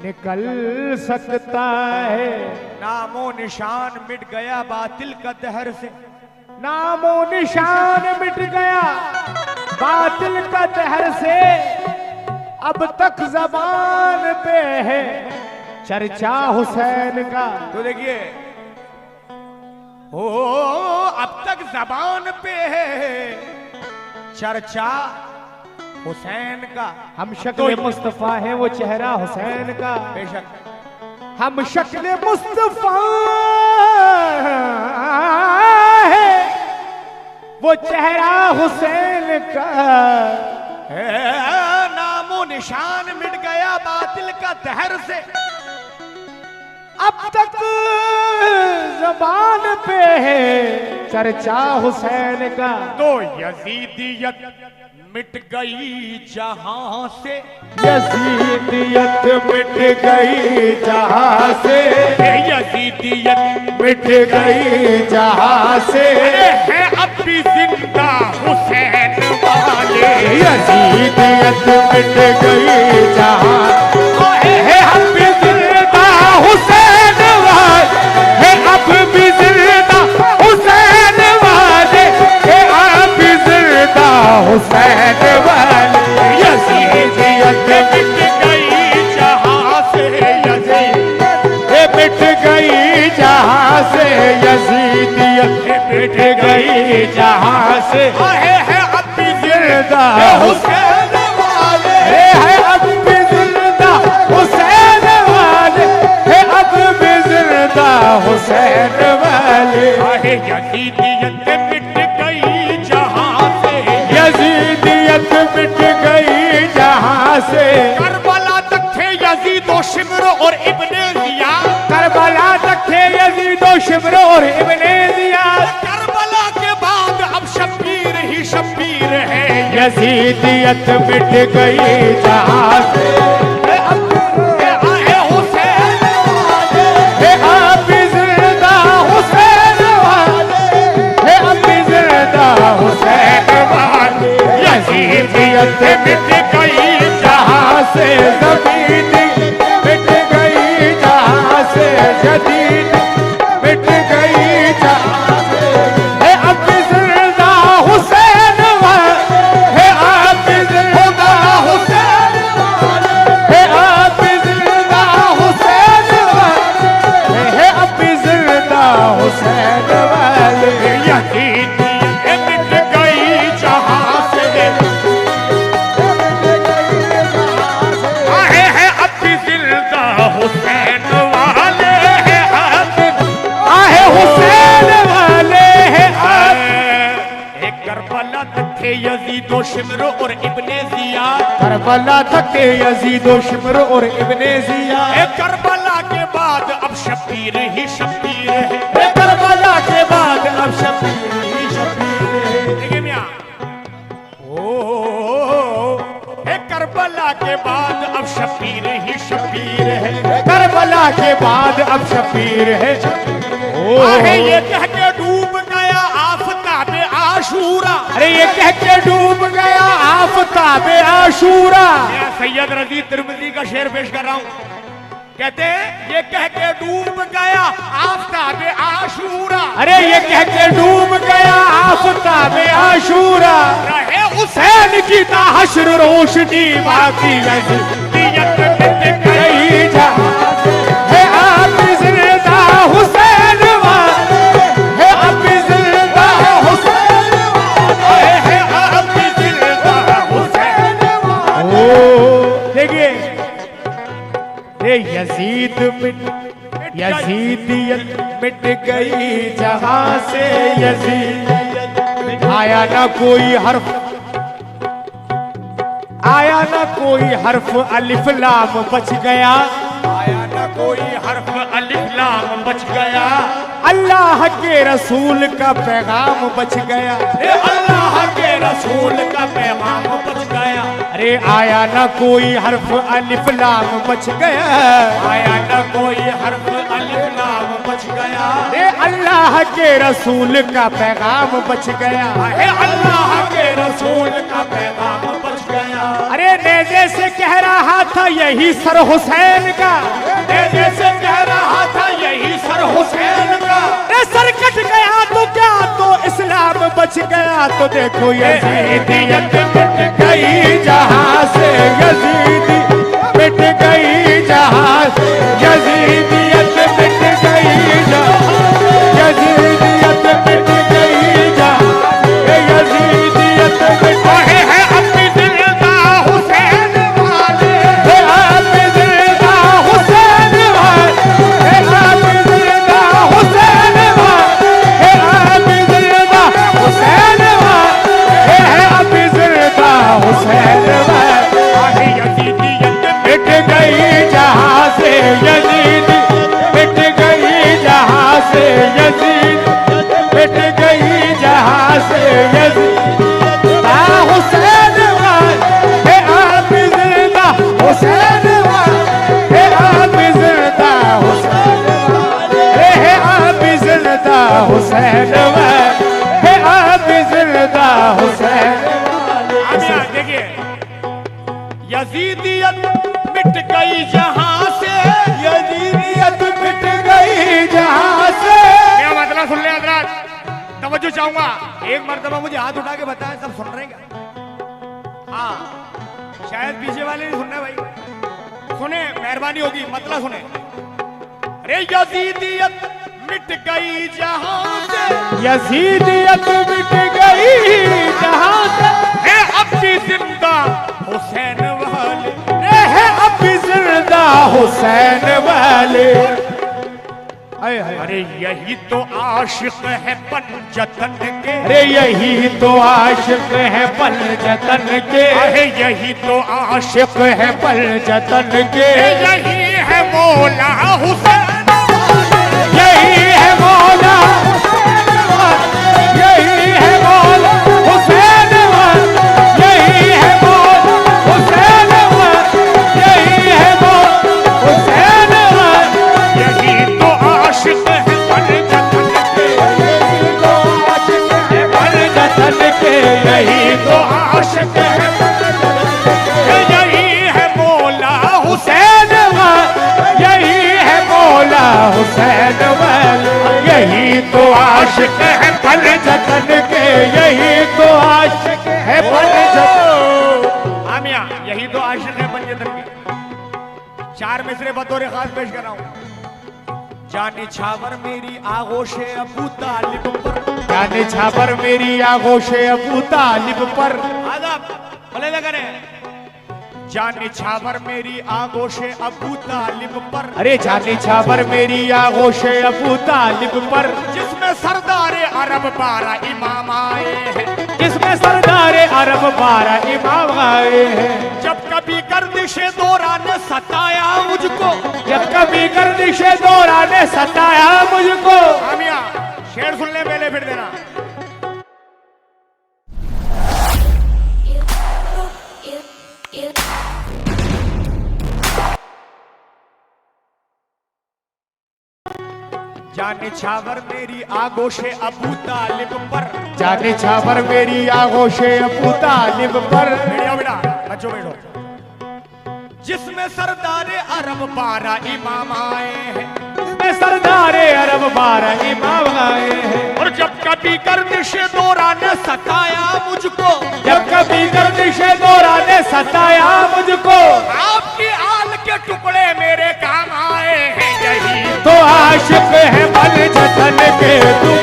निकल सकता है। नामो निशान मिट गया बातिल का दहर से, नामो निशान मिट गया बातिल का दहर से, अब तक जबान पे है चर्चा हुसैन का। तो देखिए, ओ अब तक जबान पे है चर्चा हुसैन का। हम शक्ल मुस्तफा है वो चेहरा हुसैन का। बेशक हम शक्ल मुस्तफा है वो चेहरा हुसैन का। नामो निशान मिट गया बातिल का दहर से, अब तक जबान पे है चर्चा हुसैन का। तो यजीदियत मिट गई जहां से, यजीदियत मिट गई जहां से, यजीदियत मिट गई जहां से, है अब भी जिंदा हुसैन वाले। यजीदियत मिट गई जहां है, अब भी जिंदा हुसैन वाले, है अब भी जिंदा हुसैन वाले, है अब भी जिंदा हुसैन वाले। यजीदियत मिट गई जहां से, यजीदियत मिट गई जहां से, यजीदियत मिट गई जहां से, है अब भी जिंदा हुसैन वाले। है अब भी जिंदा हुसैन वाले, है अब भी जिंदा हुसैन वाले। यजीदियत मिट गई जहां से, यजीदियत मिट गई जहां से, करबला तक थे यजीद और शिमर और इब्ने जियाद। करबला तक थे यजीद और शिमर और इब्ने जियाद। करबला के बाद अब शब्बीर ही शब्बीर है। यजीदियत मिट गई जहां से, आए हुसैन वाले, है अब भी जिंदा हुसैन वाले, है अब भी जिंदा हुसैन वाले। यजीदियत मिट गई जहां से, ज़मीन मिट गई जहां से, जदीद मिट गई जहां से, है अब भी जिंदा हुसैन वाले, है अब भी जिंदा हुसैन वाले, है अब भी जिंदा हुसैन वाले, है अब भी जिंदा हुसैन वाले। यजीदियत मिट गई जहां से, आए हैं अब भी जिंदा हुसैन वाले। है अब आहे हुसैन वाले, है अब एक करबला तक थे यजीद और शिमर और इब्ने जियाद। करबला तक थे यजीद और शिमर और इब्ने जियाद। एक करबला के बाद अब शब्बीर ही शब्बीर है। करबला के बाद अब शब्बीर ही शब्बीर है। देखिए मियां, ओ करबला के बाद अब शब्बीर ही शब्बीर है। करबला के बाद अब शब्बीर है। आहे ये कह के डूब गया आफताब आशूरा। अरे ये कह के डूब गया आफताब आशूरा। मैं सैयद रजी तिरमिजी का शेर पेश कर रहा हूँ। कहते हैं ये कह के डूब गया आफताब आशूरा। अरे ये कह के डूब गया आफताब आशूरा। रहे हुसैन की ताहशर रोशनी बाकी यजीदियत मिट गई जहां से, है अब भी जिंदा हुसैन वाले, है अब भी जिंदा हुसैन वाले, है अब भी जिंदा हुसैन वाले। ओ देखिए, ये यजीदियत मिट गई जहां से, यजीदियत आया ना कोई हर्फ, आया ना कोई हर्फ अलिफ लाम बच गया, आया न कोई हर्फ अलिफ लाम बच गया। अल्लाह के रसूल का पैगाम बच गया। अल्लाह के रसूल का पैगाम बच गया। अरे आया ना कोई हर्फ अलिफ लाम बच गया, आया न कोई हर्फ अलिफ लाम बच गया। अरे अल्लाह के रसूल का पैगाम बच गया। अल्लाह के रसूल का पैगाम बच गया। अरे नेज़े से कह रहा था यही सर हुसैन का, नेज़े से कह रहा था यही सर हुसैन का। अरे सर कट गया तो क्या, तो इस्लाम बच गया। तो देखो यजीदियत मिट गई जहां से, यजीदी मिट गई जहां से, यजीदियत मिट गई जहां, यजीदियत मिट गई जहां, यजीदियत मिट गई है। अपनी जिंदा हुसैन वाले, अपनी जिंदा हुसैन वाले, अपनी जिंदा हुसैन वाले, अपनी जिंदा हुसैन वाले, अपनी जिंदा हुसैन वाले। यजीदियत मिट गई जहां से, यजीदी मिट गई जहां से, यजीद मिट गई जहां से, यजीद हुसैन वाले, आप जिंदा हुसैन वाले, आप जिंदा हुसैन वाले, आप जिंदा हुसैन वाले, आप जिंदा हुसैन वाले। देखिए, यजीदियत मिट गई जहां से, यजीदियत मिट गई जहां से। क्या मतलब सुन ले हजरात, तवज्जो चाहूंगा। एक मर्तबा मुझे हाथ उठा के बताएं, सब सुन रहे हैं क्या? हाँ, शायद पीछे वाले नहीं सुन रहे भाई। सुने, मेहरबानी होगी, मतलब सुने। अरे यजीदियत मिट गई जहां से, यजीदियत मिट गई जहां से, है अब भी जिंदा हुसैन वाले, है अब भी जिंदा हुसैन वाले। अरे यही तो आशिक है पंजतन के, अरे यही तो आशिक है पंजतन के, अरे यही तो आशिक है पंजतन के, यही है मौला हुसैन, यही है मौला, यही है मौला हुसैन, यही है मौला हुसैन, यही है मौला हुसैन, यही तो आशिक है पंजतन के, यही तो आशिक है पंजतन के, यही तो आशिक है यही है मौला हुसैन, यही है मौला हुसैन, यही तो आशिक है पंजतन के, यही तो आशिक है पंजतन। आमिया, यही तो आशिक है पंजतन के। चार मिसरे बतौर खास पेश कर रहा हूं। जाने छावर मेरी आगोशे अबू तालिब पर, जाने छापर मेरी आगोशे अबू तालिब पर, आदब भले लगा रहे। जाने छावर मेरी आगोशे अबू तालिब पर, अरे जाने छापर मेरी आगोशे अबू तालिब पर, जिसमें सरदारे अरब 12 इमाम आए हैं, जिसमें सरदारे अरब 12 इमाम आए हैं। जब कभी गर्दिशे दौरा ने सताया मुझको, जब कभी गर्दिशे दौरा ने सताया मुझको। आमिया, शेर सुन ले पहले फिर देना। जाने छावर मेरी आगोशे अबू तालिब पर, जाने छापर मेरी आगोशे अबू तालिब पर, बैठो बेटा, बच्चों बैठो। जिसमें सरदारे अरब 12 इमाम आए हैं, जिसमें सरदारे अरब 12 इमाम आए हैं। और जब कभी गर्दिशे दौरा ने सताया मुझको, जब कभी गर्दिशे दौरा ने सताया मुझको, आपकी आल के टुकड़े मेरे काम आए हैं। यही तो आशिक है पंजतन के, तुम